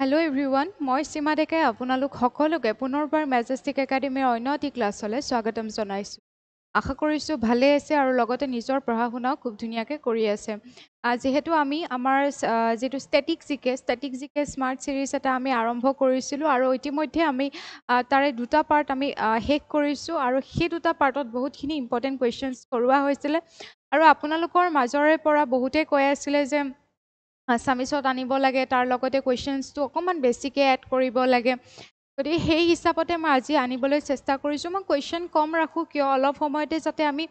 Hello' everyone, মই সীমা ডেকাই আপোনালোক সকলোকে পুনৰবাৰ মেজেষ্টিক একাডেমীৰ অন্য এটি ক্লাছলৈ স্বাগতম জনাইছোঁ। আশা কৰিছোঁ ভালে আছে আৰু লগতে নিজৰ পঢ়া শুনাও খুব ধুনীয়াকৈ কৰি আছে। যিহেতু আমি আমাৰ যিটো ষ্টেটিক জিকে স্মাৰ্ট ছিৰিজ এটা আমি আৰম্ভ কৰিছিলোঁ আৰু ইতিমধ্যে আমি তাৰে দুটা পাৰ্ট আমি শেষ কৰিছোঁ আৰু সেই দুটা পাৰ্টত বহুতখিনি ইম্পৰ্টেণ্ট কুৱেশ্যনছ কৰোৱা হৈছিলে আৰু আপোনালোকৰ মাজৰে পৰা বহুতেই কৈ আছিলে যে আছামিছত আনিব লাগে, তাৰ লগতে কুৱেশ্যনছটো অকণমান বেছিকৈ এড কৰিব লাগে। গতিকে সেই হিচাপতে মই আজি আনিবলৈ চেষ্টা কৰিছোঁ। মই কুৱেশ্যন কম ৰাখোঁ কিয়, অলপ সময়তে যাতে আমি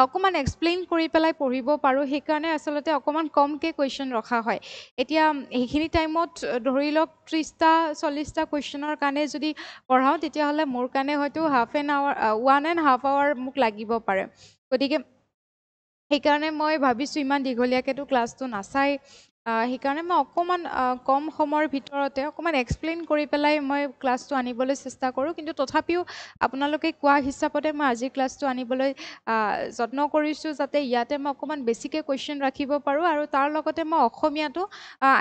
অকণমান এক্সপ্লেইন কৰি পেলাই পঢ়িব পাৰোঁ, সেইকাৰণে আচলতে অকণমান কমকৈ কুৱেশ্যন ৰখা হয়। এতিয়া সেইখিনি টাইমত ধৰি লওক 30টা-40টা কুৱেশ্যনৰ কাৰণে যদি পঢ়াওঁ, তেতিয়াহ'লে মোৰ কাৰণে হয়তো 1.5 আৱাৰ মোক লাগিব পাৰে। গতিকে সেইকাৰণে মই ভাবিছোঁ ইমান দীঘলীয়াকৈতো ক্লাছটো নাচাই, সেইকাৰণে মই অকণমান কম সময়ৰ ভিতৰতে অকণমান এক্সপ্লেইন কৰি পেলাই মই ক্লাছটো আনিবলৈ চেষ্টা কৰোঁ। কিন্তু তথাপিও আপোনালোকে কোৱা হিচাপতে মই আজিৰ ক্লাছটো আনিবলৈ যত্ন কৰিছোঁ, যাতে ইয়াতে মই অকণমান বেছিকৈ কুৱেশ্যন ৰাখিব পাৰোঁ আৰু তাৰ লগতে মই অসমীয়াটো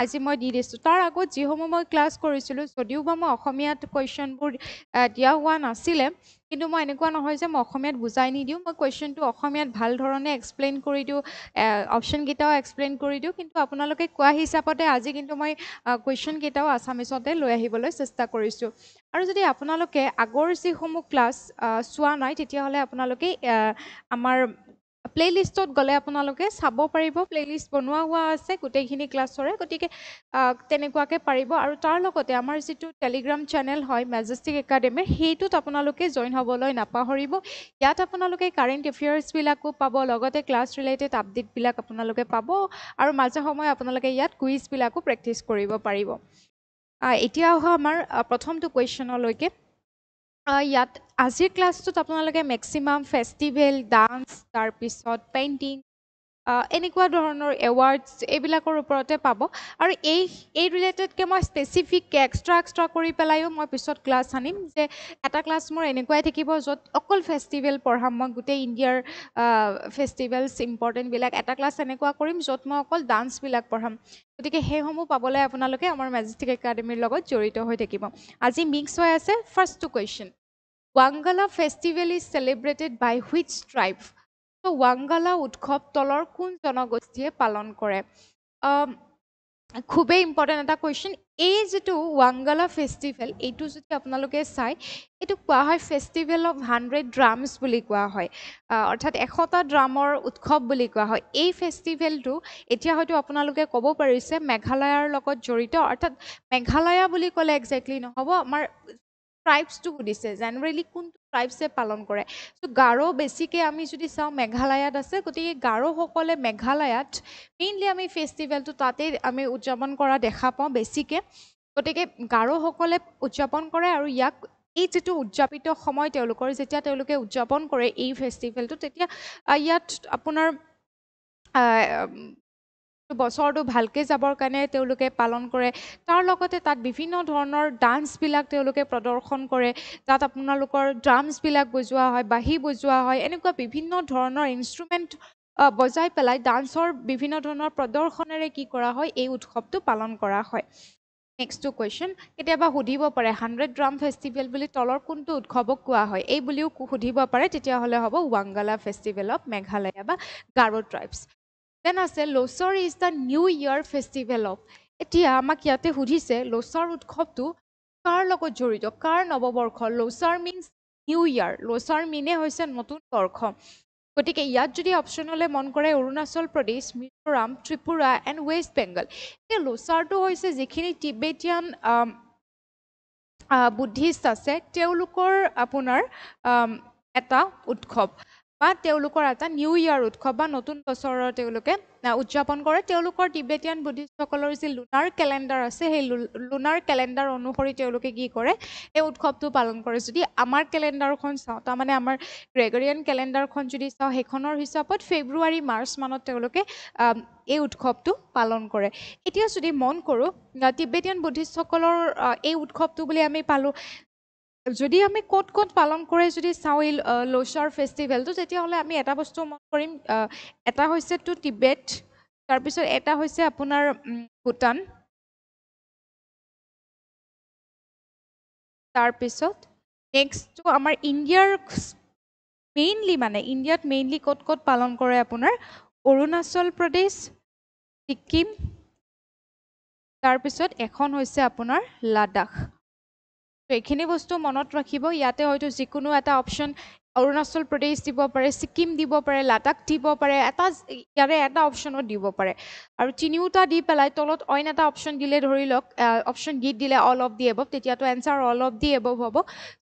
আজি মই দি দিছোঁ। তাৰ আগত যিসমূহ মই ক্লাছ কৰিছিলোঁ, যদিও বা মই অসমীয়াত কুৱেশ্যনবোৰ দিয়া হোৱা নাছিলে, কিন্তু মই এনেকুৱা নহয় যে মই অসমীয়াত বুজাই নিদিওঁ। মই কুৱেশ্যনটো অসমীয়াত ভাল ধৰণে এক্সপ্লেইন কৰি দিওঁ, অপশ্যনকেইটাও এক্সপ্লেইন কৰি দিওঁ। কিন্তু আপোনালোকে কোৱা হিচাপতে আজি কিন্তু মই কুৱেশ্যনকেইটাও আছামিছতে লৈ আহিবলৈ চেষ্টা কৰিছোঁ। আৰু যদি আপোনালোকে আগৰ যিসমূহ ক্লাছ চোৱা নাই, তেতিয়াহ'লে আপোনালোকে আমাৰ প্লে'লিষ্টত গ'লে আপোনালোকে চাব পাৰিব। প্লে'লিষ্ট বনোৱা হোৱা আছে গোটেইখিনি ক্লাছৰে, গতিকে তেনেকুৱাকৈ পাৰিব। আৰু তাৰ লগতে আমাৰ যিটো টেলিগ্ৰাম চেনেল হয় মেজেষ্টিক একাডেমীৰ, সেইটোত আপোনালোকে জইন হ'বলৈ নাপাহৰিব। ইয়াত আপোনালোকে কাৰেণ্ট এফেয়াৰ্ছবিলাকো পাব, লগতে ক্লাছ ৰিলেটেড আপডেটবিলাক আপোনালোকে পাব আৰু মাজে সময়ে আপোনালোকে ইয়াত কুইজবিলাকো প্ৰেক্টিছ কৰিব পাৰিব। এতিয়া অহা আমাৰ প্ৰথমটো কুৱেশ্যনলৈকে। ইয়াত আজিৰ ক্লাছটোত আপোনালোকে মেক্সিমাম ফেষ্টিভেল, ডান্স, তাৰপিছত পেইণ্টিং, এনেকুৱা ধৰণৰ এৱাৰ্ডছ এইবিলাকৰ ওপৰতে পাব। আৰু এই ৰিলেটেডকৈ মই স্পেচিফিককৈ এক্সট্ৰা কৰি পেলাইও মই পিছত ক্লাছ আনিম, যে এটা ক্লাছ মোৰ এনেকুৱাই থাকিব য'ত অকল ফেষ্টিভেল পঢ়াম, মই গোটেই ইণ্ডিয়াৰ ফেষ্টিভেলছ ইম্পৰ্টেণ্টবিলাক। এটা ক্লাছ এনেকুৱা কৰিম য'ত মই অকল ডান্সবিলাক পঢ়াম। গতিকে সেইসমূহ পাবলৈ আপোনালোকে আমাৰ মেজেষ্টিক একাডেমীৰ লগত জড়িত হৈ থাকিব। আজি মিক্স হৈ আছে। ফাৰ্ষ্টটো question, Wangala festival is celebrated by which tribe? ত' ৱাংগালা উৎসৱ তলৰ কোন জনগোষ্ঠীয়ে পালন কৰে? খুবেই ইম্পৰ্টেণ্ট এটা কুৱেশ্যন। এই যিটো ৱাংগালা ফেষ্টিভেল, এইটো যদি আপোনালোকে চায়, এইটো কোৱা হয় ফেষ্টিভেল অফ 100 ড্ৰামছ বুলি কোৱা হয়, অৰ্থাৎ 100টা ড্ৰামৰ উৎসৱ বুলি কোৱা হয়। এই ফেষ্টিভেলটো এতিয়া হয়তো আপোনালোকে ক'ব পাৰিছে মেঘালয়ৰ লগত জড়িত, অৰ্থাৎ মেঘালয়া বুলি ক'লে একজেক্টলি নহ'ব, আমাৰ ট্ৰাইবছটো সুধিছে, জেনেৰেলি কোনটো ট্ৰাইবছে পালন কৰে। ত' গাৰো বেছিকৈ আমি যদি চাওঁ মেঘালয়াত আছে, গতিকে গাৰোসকলে মেঘালয়াত মেইনলি আমি ফেষ্টিভেলটো তাতেই আমি উদযাপন কৰা দেখা পাওঁ বেছিকৈ। গতিকে গাৰোসকলে উদযাপন কৰে আৰু ইয়াক এই যিটো উদযাপিত সময় তেওঁলোকৰ, যেতিয়া তেওঁলোকে উদযাপন কৰে এই ফেষ্টিভেলটো, তেতিয়া ইয়াত আপোনাৰ বছৰটো ভালকৈ যাবৰ কাৰণে তেওঁলোকে পালন কৰে। তাৰ লগতে তাত বিভিন্ন ধৰণৰ ডান্সবিলাক তেওঁলোকে প্ৰদৰ্শন কৰে, তাত আপোনালোকৰ ড্ৰামছবিলাক বজোৱা হয়, বাঁহী বজোৱা হয়, এনেকুৱা বিভিন্ন ধৰণৰ ইনষ্ট্ৰুমেণ্ট বজাই পেলাই ডান্সৰ বিভিন্ন ধৰণৰ প্ৰদৰ্শনেৰে কি কৰা হয়, এই উৎসৱটো পালন কৰা হয়। নেক্সটটো কুৱেশ্যন, কেতিয়াবা সুধিব পাৰে 100 ড্ৰাম ফেষ্টিভেল বুলি তলৰ কোনটো উৎসৱক কোৱা হয়? এই বুলিও সুধিব পাৰে, তেতিয়াহ'লে হ'ব ৱাংগালা ফেষ্টিভেল অফ মেঘালয়া বা গাৰো ট্ৰাইবছ। দেন আছে Losar is the new year festival of. এতিয়া আমাক ইয়াতে সুধিছে লোছৰ উৎসৱটো কাৰ লগত জড়িত, কাৰ নৱবৰ্ষ? লোছাৰ মিনছ নিউ ইয়াৰ, লোছাৰ মিনে হৈছে নতুন বৰ্ষ। গতিকে ইয়াত যদি অপশ্যনলৈ মন কৰে অৰুণাচল প্ৰদেশ, মিজোৰাম, ত্ৰিপুৰা এণ্ড ৱেষ্ট বেংগল। এতিয়া লোছাৰটো হৈছে যিখিনি টিবেটিয়ান বুদ্ধিষ্ট আছে, তেওঁলোকৰ আপোনাৰ এটা উৎসৱ বা তেওঁলোকৰ এটা নিউ ইয়াৰ উৎসৱ বা নতুন বছৰৰ তেওঁলোকে উদযাপন কৰে। তেওঁলোকৰ টিবেটিয়ান বুদ্ধিষ্টসকলৰ যি লুনাৰ কেলেণ্ডাৰ আছে, সেই লুনাৰ কেলেণ্ডাৰ অনুসৰি তেওঁলোকে কি কৰে, এই উৎসৱটো পালন কৰে। যদি আমাৰ কেলেণ্ডাৰখন চাওঁ, তাৰমানে আমাৰ গ্ৰেগৰিয়ান কেলেণ্ডাৰখন যদি চাওঁ, সেইখনৰ হিচাপত ফেব্ৰুৱাৰী মাৰ্চ মানত তেওঁলোকে এই উৎসৱটো পালন কৰে। এতিয়া যদি মন কৰোঁ টিবেটিয়ান বুদ্ধিষ্টসকলৰ এই উৎসৱটো বুলি আমি পালোঁ, যদি আমি ক'ত ক'ত পালন কৰে যদি চাওঁ এই লোছাৰ ফেষ্টিভেলটো, তেতিয়াহ'লে আমি এটা বস্তু মন কৰিম, এটা হৈছেতো টিবেট, তাৰপিছত এটা হৈছে আপোনাৰ ভূটান, তাৰপিছত নেক্সটটো আমাৰ ইণ্ডিয়াৰ মেইনলি মানে ইণ্ডিয়াত মেইনলি ক'ত ক'ত পালন কৰে আপোনাৰ অৰুণাচল প্ৰদেশ ছিকিম তাৰপিছত এখন হৈছে আপোনাৰ লাডাখ এইখিনি বস্তু মনত ৰাখিব ইয়াতে হয়তো যিকোনো এটা অপশ্যন অৰুণাচল প্ৰদেশ দিব পাৰে ছিকিম দিব পাৰে লাডাখ দিব পাৰে ইয়াৰে এটা অপশ্যনত দিব পাৰে আৰু তিনিওটা দি পেলাই তলত অইন এটা অপশ্যন দিলে ধৰি লওক অপশ্যন গীত দিলে অল অফ দি এবভ তেতিয়াতো answer all of the above হ'ব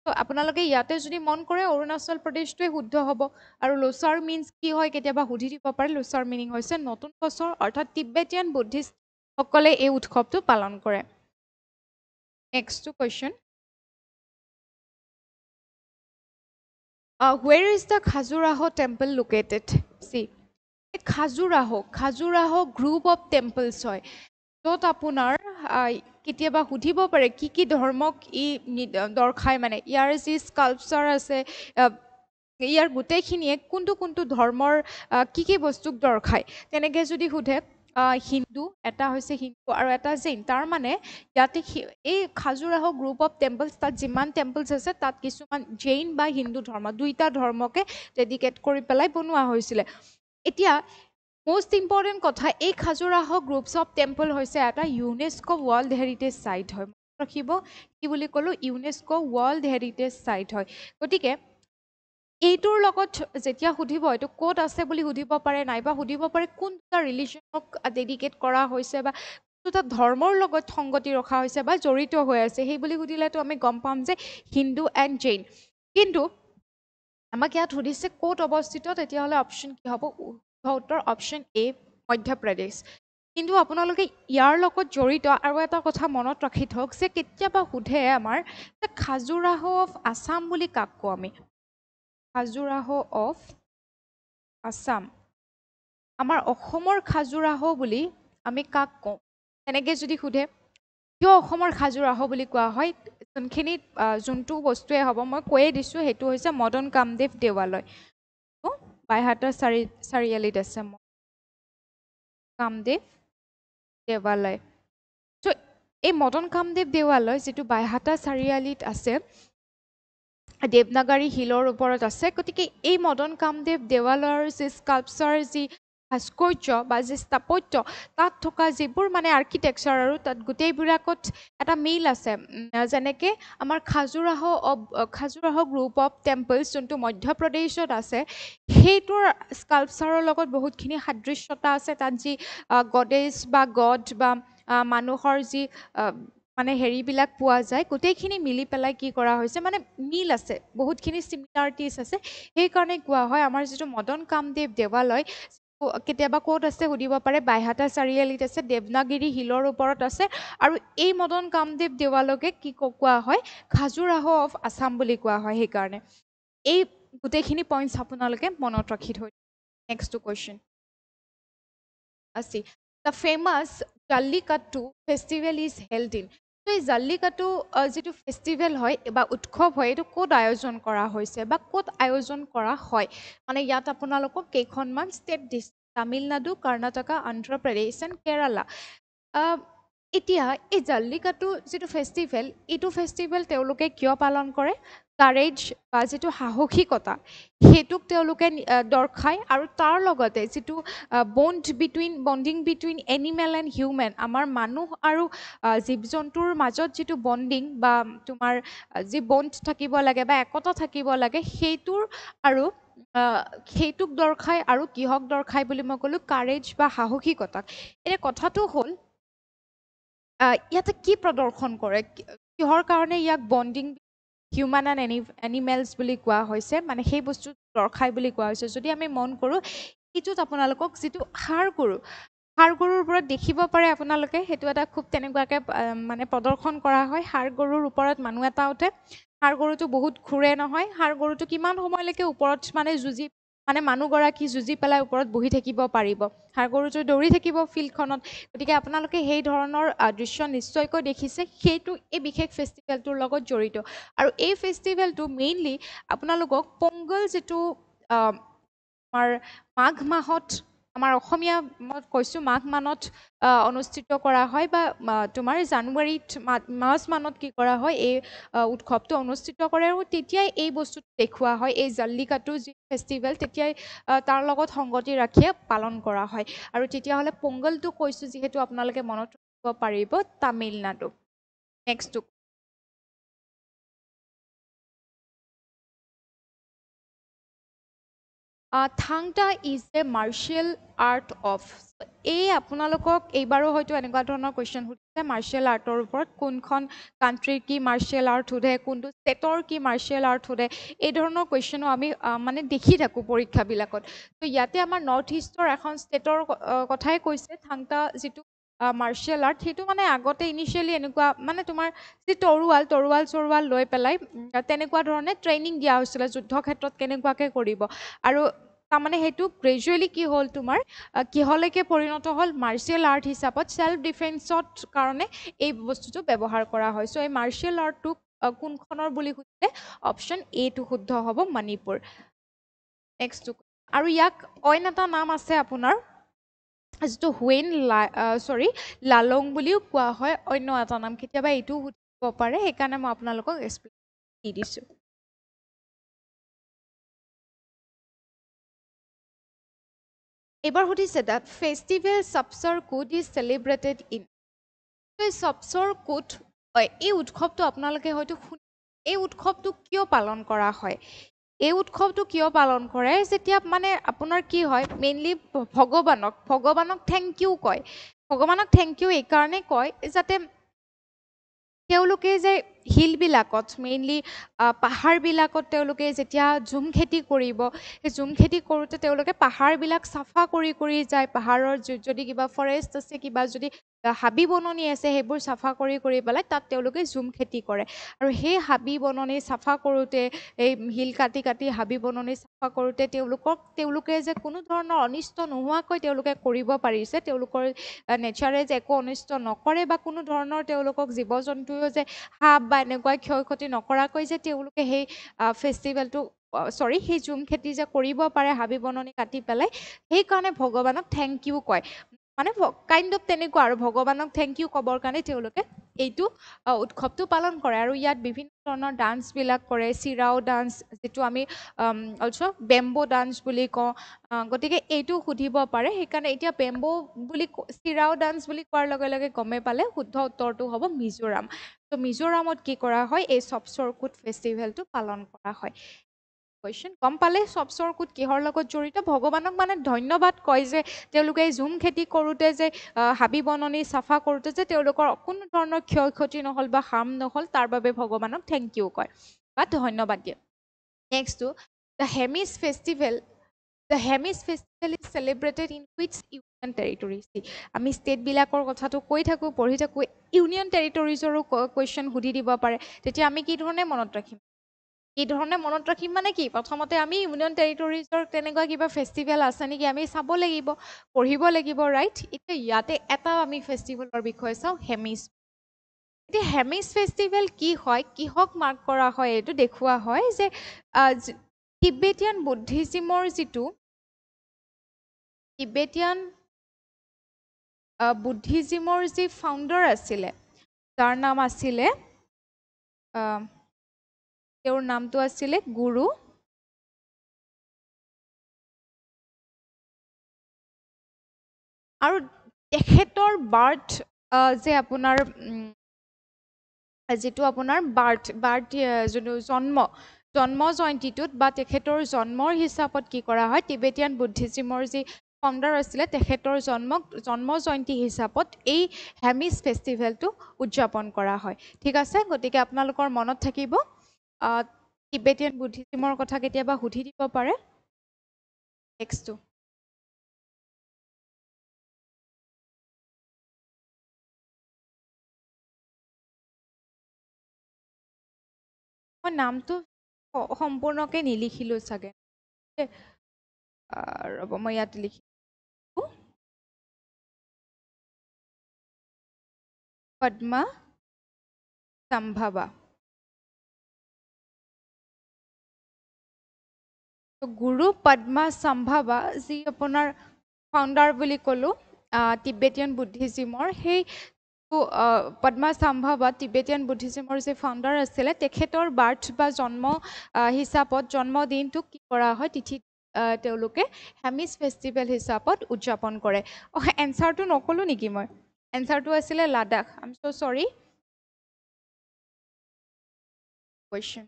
তো আপোনালোকে ইয়াতে যদি মন কৰে অৰুণাচল প্ৰদেশটোৱে শুদ্ধ হ'ব আৰু লোচাৰ মিনছ কি হয় কেতিয়াবা সুধি দিব পাৰে লোচাৰ মিনিং হৈছে নতুন বছৰ অৰ্থাৎ তিব্বেটিয়ান বুদ্ধিষ্টসকলে এই উৎসৱটো পালন কৰে নেক্সটটো question where is the Khajuraho temple located? See, Khajuraho group of temples হয় য'ত আপোনাৰ কেতিয়াবা সুধিব পাৰে কি ধৰ্মক দৰ্শায় মানে ইয়াৰ যি স্কাল্পচাৰ আছে ইয়াৰ গোটেইখিনিয়ে কোনটো ধৰ্মৰ কি বস্তুক দৰ্শায় তেনেকৈ যদি সোধে হিন্দু এটা হৈছে হিন্দু আৰু এটা জৈন তাৰ মানে ইয়াতে এই খাজুৰাহ গ্ৰুপ অফ টেম্পলছ তাত যিমান টেম্পলছ আছে তাত কিছুমান জৈন বা হিন্দু ধৰ্ম দুইটা ধৰ্মকে ডেডিকেট কৰি পেলাই বনোৱা হৈছিলে এতিয়া most important কথা এই খাজুৰাহ গ্ৰুপছ অফ টেম্পল হৈছে এটা ইউনেস্কো ৱৰ্ল্ড হেৰিটেজ সাইট হয় ৰাখিব কি বুলি ক'লো ইউনেস্কো ৱৰ্ল্ড হেৰিটেজ সাইট হয় গতিকে এইটোৰ লগত যেতিয়া সুধিব এইটো ক'ত আছে বুলি সুধিব পাৰে নাইবা সুধিব পাৰে কোনটা ৰিলিজনক ডেডিকেট কৰা হৈছে বা কোনটা ধৰ্মৰ লগত সংগতি ৰখা হৈছে বা জড়িত হৈ আছে সেই বুলি সুধিলেতো আমি গম পাম যে হিন্দু এণ্ড জৈন কিন্তু আমাক ইয়াত সুধিছে ক'ত অৱস্থিত তেতিয়াহ'লে অপশ্যন কি হ'ব উত্তৰ অপশ্যন এ মধ্যপ্ৰদেশ কিন্তু আপোনালোকে ইয়াৰ লগত জড়িত আৰু এটা কথা মনত ৰাখি থওক যে কেতিয়াবা সোধে আমাৰ যে খাজুৰাহ অফ আছাম বুলি কাক কওঁ আমি খাজুৰাহ অফ আছাম আমাৰ অসমৰ খাজুৰাহ বুলি আমি কাক কওঁ তেনেকৈ যদি সোধে কিয় অসমৰ খাজুৰাহ বুলি কোৱা হয় যোনখিনি যোনটো বস্তুৱে হ'ব মই কৈয়ে দিছোঁ সেইটো হৈছে মদন কামদেৱ দেৱালয় বাইহাটা চাৰিআলিত আছে কামদেৱ দেৱালয় চ' এই মদন কামদেৱ দেৱালয় যিটো বাইহাটা চাৰিআলিত আছে দেৱনাগৰী হিলৰ ওপৰত আছে গতিকে এই মদন কামদেৱ দেৱালয়ৰ যি স্কাল্পচাৰ যি ভাস্কৰ্য বা যি স্থাপত্য তাত থকা যিবোৰ মানে আৰ্কিটেকচাৰ আৰু তাত গোটেইবিলাকত এটা মিল আছে যেনেকৈ আমাৰ খাজুৰাহ গ্ৰুপ অফ টেম্পলছ যোনটো মধ্যপ্ৰদেশত আছে সেইটোৰ স্কাল্পচাৰৰ লগত বহুতখিনি সাদৃশ্যতা আছে তাত যি গডেজ বা গড বা মানুহৰ যি মানে হেৰিবিলাক পোৱা যায় গোটেইখিনি মিলি পেলাই কি কৰা হৈছে মানে মিল আছে বহুতখিনি চিমিলাৰিটিজ আছে সেইকাৰণে কোৱা হয় আমাৰ যিটো মদন কামদেৱ দেৱালয় কেতিয়াবা ক'ত আছে সুধিব পাৰে বাইহাটা চাৰিআলিত আছে দেৱনাগিৰি হিলৰ ওপৰত আছে আৰু এই মদন কামদেৱ দেৱালয়কে কি কোৱা হয় খাজুৰাহ অফ আছাম বুলি কোৱা হয় সেইকাৰণে এই গোটেইখিনি পইণ্টছ আপোনালোকে মনত ৰাখি থৈ নেক্সট কুৱেশ্যন আছে the famous jallikattu festival is held in তো এই জাল্লিকাট্টু যিটো ফেষ্টিভেল হয় বা উৎসৱ হয় এইটো ক'ত আয়োজন কৰা হৈছে বা ক'ত আয়োজন কৰা হয় মানে ইয়াত আপোনালোকক কেইখনমান ষ্টেট দিছে তামিলনাডু কৰ্ণাটকা অন্ধ্ৰপ্ৰদেশ এণ্ড কেৰালা এতিয়া এই জাল্লিকাট্টু যিটো ফেষ্টিভেল এইটো ফেষ্টিভেল তেওঁলোকে কিয় পালন কৰে কাৰেজ বা যিটো সাহসিকতা সেইটোক তেওঁলোকে দৰ্শায় আৰু তাৰ লগতে যিটো bonding between animal and human আমাৰ মানুহ আৰু জীৱ জন্তুৰ মাজত যিটো বণ্ডিং বা তোমাৰ যি বণ্ড থাকিব লাগে বা একতা থাকিব লাগে সেইটোৰ আৰু সেইটোক দৰ্শায় আৰু কিহক দৰ্শায় বুলি মই ক'লোঁ কাৰেজ বা সাহসিকতাক এতিয়া কথাটো হ'ল ইয়াতে কি প্ৰদৰ্শন কৰে কিহৰ কাৰণে ইয়াক বণ্ডিং হিউমেন এণ্ড এনিমেলছ বুলি কোৱা হৈছে মানে সেই বস্তু দৰ্শায় বুলি কোৱা হৈছে যদি আমি মন কৰোঁ এইটোত আপোনালোকক যিটো ষাঁড় গৰুৰ ওপৰত দেখিব পাৰে আপোনালোকে সেইটো এটা খুব তেনেকুৱাকৈ মানে প্ৰদৰ্শন কৰা হয় ষাঁড় গৰুৰ ওপৰত মানুহ এটা উঠে ষাঁড় গৰুটো বহুত ঘূৰে নহয় ষাঁড় গৰুটো কিমান সময়লৈকে ওপৰত মানে মানুহগৰাকী যুঁজি পেলাই ওপৰত বহি থাকিব পাৰিব ষাঁড় গৰুটো দৌৰি থাকিব ফিল্ডখনত গতিকে আপোনালোকে সেই ধৰণৰ দৃশ্য নিশ্চয়কৈ দেখিছে সেইটো এই বিশেষ ফেষ্টিভেলটোৰ লগত জড়িত আৰু এই ফেষ্টিভেলটো মেইনলি আপোনালোকক পংগল যিটো আমাৰ মাঘ মাহত আমাৰ অসমীয়া মই কৈছোঁ মাঘ মানত অনুষ্ঠিত কৰা হয় বা তোমাৰ জানুৱাৰীত মাৰ্চ মানত কি কৰা হয় এই উৎসৱটো অনুষ্ঠিত কৰে আৰু তেতিয়াই এই বস্তুটো দেখুওৱা হয় এই জাল্লিকাট্টু যি ফেষ্টিভেল তেতিয়াই তাৰ লগত সংগতি ৰাখিয়ে পালন কৰা হয় আৰু তেতিয়াহ'লে পোংগলটো কৈছোঁ যিহেতু আপোনালোকে মনত ৰাখিব পাৰিব তামিলনাডু নেক্সটটো Thangta is a martial art of এই আপোনালোকক এইবাৰো হয়তো এনেকুৱা ধৰণৰ কুৱেশ্যন সুধিছে মাৰ্চিয়েল আৰ্টৰ ওপৰত কোনখন কাণ্ট্ৰিৰ কি মাৰ্চিয়েল আৰ্ট সোধে কোনটো ষ্টেটৰ কি মাৰ্চিয়েল আৰ্ট সোধে এই ধৰণৰ কুৱেশ্যনো আমি মানে দেখি থাকোঁ পৰীক্ষাবিলাকত ত' ইয়াতে আমাৰ নৰ্থ ইষ্টৰ এখন ষ্টেটৰ কথাই কৈছে থাংটা যিটো মাৰ্চিয়েল আৰ্ট সেইটো মানে আগতে ইনিচিয়েলি এনেকুৱা মানে তোমাৰ যি তৰোৱাল লৈ পেলাই তেনেকুৱা ধৰণে ট্ৰেইনিং দিয়া হৈছিলে যুদ্ধ ক্ষেত্ৰত কেনেকুৱাকৈ কৰিব আৰু তাৰমানে সেইটো গ্ৰেজুৱেলি কি হ'ল তোমাৰ কিহলৈকে পৰিণত হ'ল মাৰ্চিয়েল আৰ্ট হিচাপত চেল্ফ ডিফেন্সত কাৰণে এই বস্তুটো ব্যৱহাৰ কৰা হয় চ' এই মাৰ্চিয়েল আৰ্টটো কোনখনৰ বুলি সুধিলে অপশ্যন এটো শুদ্ধ হ'ব মণিপুৰ নেক্সটটো আৰু ইয়াক অইন এটা নাম আছে আপোনাৰ যিটো হুৱেইন লালং বুলিও কোৱা হয় অন্য এটা নাম কেতিয়াবা এইটো সুধিব পাৰে সেইকাৰণে মই আপোনালোকক এক্সপ্লেইন দি দিছোঁ এইবাৰ সুধিছে দ্য ফেষ্টিভেল সবচৰ কুড ইজ চেলিব্ৰেটেড ইন সবচৰ কুড এই উৎসৱটো আপোনালোকে হয়তো এই উৎসৱটো কিয় পালন কৰা হয় এই উৎসৱটো কিয় পালন কৰে যেতিয়া মানে আপোনাৰ কি হয় মেইনলি ভগৱানক থেংক ইউ কয় ভগৱানক থেংক ইউ এইকাৰণে কয় যাতে তেওঁলোকে যে হিলবিলাকত মেইনলি পাহাৰবিলাকত তেওঁলোকে যেতিয়া ঝুম খেতি কৰিব সেই ঝুম খেতি কৰোঁতে তেওঁলোকে পাহাৰবিলাক চাফা কৰি যায় পাহাৰৰ যদি কিবা ফৰেষ্ট আছে কিবা যদি হাবি বননি আছে সেইবোৰ চাফা কৰি পেলাই তাত তেওঁলোকে ঝুম খেতি কৰে আৰু সেই হাবি বননি চাফা কৰোঁতে এই শিল কাটি হাবি বননি চাফা কৰোঁতে তেওঁলোকে যে কোনো ধৰণৰ অনিষ্ট নোহোৱাকৈ তেওঁলোকে কৰিব পাৰিছে তেওঁলোকৰ নেচাৰে যে একো অনিষ্ট নকৰে বা কোনো ধৰণৰ তেওঁলোকক জীৱ জন্তুও যে সাপ বা এনেকুৱা ক্ষয় ক্ষতি নকৰাকৈ যে তেওঁলোকে সেই ফেষ্টিভেলটো সেই ঝুম খেতি যে কৰিব পাৰে হাবি বননি কাটি পেলাই সেইকাৰণে ভগৱানক থেংক ইউ কয় মানে কাইণ্ড অফ তেনেকুৱা আৰু ভগৱানক থেংক ইউ ক'বৰ কাৰণে তেওঁলোকে এইটো উৎসৱটো পালন কৰে আৰু ইয়াত বিভিন্ন ধৰণৰ ডান্সবিলাক কৰে চিৰাও ডান্স যিটো আমি অলছ' বেম্বো ডান্স বুলি কওঁ গতিকে এইটো সুধিব পাৰে সেইকাৰণে এতিয়া বেম্বো বুলি চিৰাও ডান্স বুলি কোৱাৰ লগে লগে গমে পালে শুদ্ধ উত্তৰটো হ'ব মিজোৰাম ত' মিজোৰামত কি কৰা হয় এই সবচৰ কুড ফেষ্টিভেলটো পালন কৰা হয় কুৱেশ্যন গম পালে সবচৰ কুড কিহৰ লগত জড়িত ভগৱানক মানে ধন্যবাদ কয় যে তেওঁলোকে ঝুম খেতি কৰোঁতে যে হাবি বননি চাফা কৰোঁতে যে তেওঁলোকৰ কোনো ধৰণৰ ক্ষয় ক্ষতি নহ'ল বা হাৰ্ম নহ'ল তাৰ বাবে ভগৱানক থেংক ইউ কয় বা ধন্যবাদ দিয়ে নেক্সটটো the Hemis festival is celebrated in which union territories আমি ষ্টেটবিলাকৰ কথাটো কৈ থাকোঁ পঢ়ি থাকোঁ ইউনিয়ন টেৰিটৰিজৰো কুৱেশ্যন সুধি দিব পাৰে তেতিয়া আমি কি ধৰণে মনত ৰাখিম মানে কি প্ৰথমতে আমি ইউনিয়ন টেৰিটৰিজৰ তেনেকুৱা কিবা ফেষ্টিভেল আছে নেকি আমি চাব লাগিব পঢ়িব লাগিব ৰাইট এতিয়া ইয়াতে এটা আমি ফেষ্টিভেলৰ বিষয়ে চাওঁ হেমিছ এতিয়া হেমিছ ফেষ্টিভেল কি হয় কিহক মাৰ্ক কৰা হয় এইটো দেখুওৱা হয় যে টিবেটিয়ান বুদ্ধিজিমৰ যিটো বুদ্ধিজিমৰ যি ফাউণ্ডাৰ আছিলে তাৰ নাম আছিলে তেওঁৰ নামটো আছিলে গুৰু আৰু তেখেতৰ বাৰ্থ যে আপোনাৰ যিটো আপোনাৰ যোনটো জন্ম জয়ন্তীটোত বা তেখেতৰ জন্মৰ হিচাপত কি কৰা হয় টিবেটিয়ান বুদ্ধিজিমৰ যি ফাউণ্ডাৰ আছিলে তেখেতৰ জন্ম জয়ন্তী হিচাপত এই হেমিছ ফেষ্টিভেলটো উদযাপন কৰা হয় ঠিক আছে গতিকে আপোনালোকৰ মনত থাকিব টিবেটিয়ান বুদ্ধিজিমৰ কথা কেতিয়াবা সুধি দিব পাৰে নেক্সটটো মই নামটো সম্পূৰ্ণকৈ নিলিখিলোঁ চাগে ৰ'ব মই ইয়াত লিখিলোঁ পদ্মা সম্ভাৱা গুৰু পদ্মা সম্ভাৱা যি আপোনাৰ ফাউণ্ডাৰ বুলি ক'লোঁ টিবেটিয়ান বুদ্ধিজিমৰ সেই পদ্মাচাম্ভা বা টিবেটিয়ান বুদ্ধিজিমৰ যে ফাউণ্ডাৰ আছিলে তেখেতৰ বাৰ্থ বা জন্ম হিচাপত জন্মদিনটোক কি কৰা হয় তিথিত তেওঁলোকে হেমিছ ফেষ্টিভেল হিচাপত উদযাপন কৰে এনচাৰটো নক'লোঁ নেকি মই এনচাৰটো আছিলে লাডাখ আই এম ছ' চৰি question